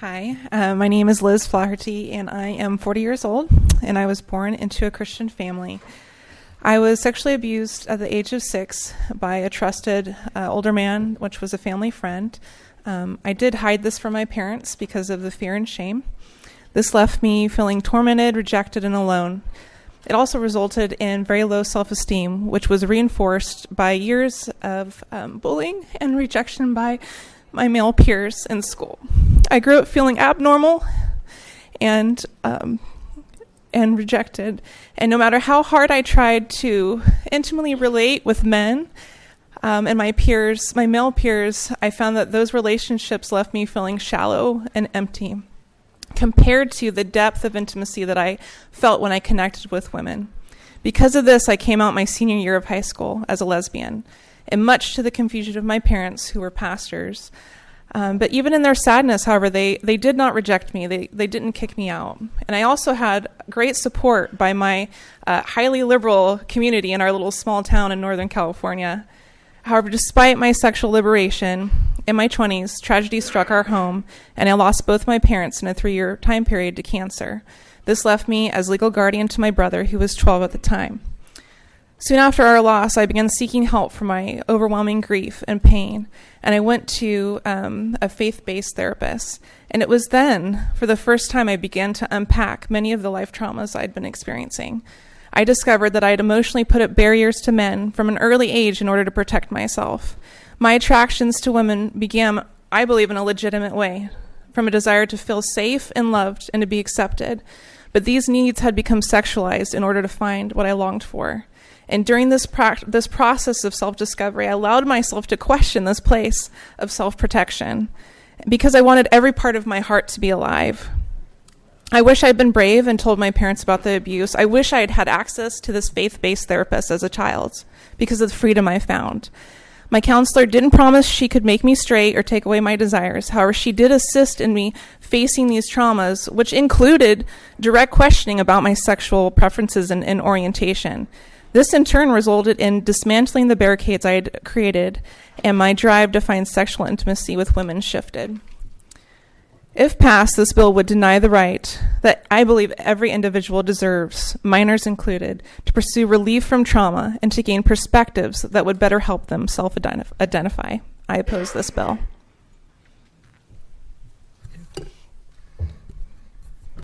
Hi, my name is Liz Flaherty, and I am 40 years old, and I was born into a Christian family. I was sexually abused at the age of 6 by a trusted older man, which was a family friend. I did hide this from my parents because of the fear and shame. This left me feeling tormented, rejected, and alone. It also resulted in very low self-esteem, which was reinforced by years of bullying and rejection by my male peers in school. I grew up feeling abnormal and rejected. And no matter how hard I tried to intimately relate with men and my peers, my male peers, I found that those relationships left me feeling shallow and empty compared to the depth of intimacy that I felt when I connected with women. Because of this, I came out my senior year of high school as a lesbian, and much to the confusion of my parents, who were pastors. But even in their sadness, however, they did not reject me. They didn't kick me out. And I also had great support by my highly liberal community in our little small town in Northern California. However, despite my sexual liberation, in my 20s, tragedy struck our home, and I lost both my parents in a 3-year time period to cancer. This left me as legal guardian to my brother, who was 12 at the time. Soon after our loss, I began seeking help for my overwhelming grief and pain, and I went to a faith-based therapist. And it was then, for the first time, I began to unpack many of the life traumas I'd been experiencing. I discovered that I had emotionally put up barriers to men from an early age in order to protect myself. My attractions to women began, I believe, in a legitimate way, from a desire to feel safe and loved and to be accepted. But these needs had become sexualized in order to find what I longed for. And during this process of self-discovery, I allowed myself to question this place of self-protection because I wanted every part of my heart to be alive. I wish I'd been brave and told my parents about the abuse. I wish I had had access to this faith-based therapist as a child because of the freedom I found. My counselor didn't promise she could make me straight or take away my desires. However, she did assist in me facing these traumas, which included direct questioning about my sexual preferences and orientation. This in turn resulted in dismantling the barricades I had created, and my drive to find sexual intimacy with women shifted. If passed, this bill would deny the right that I believe every individual deserves, minors included, to pursue relief from trauma and to gain perspectives that would better help them self-identify. I oppose this bill.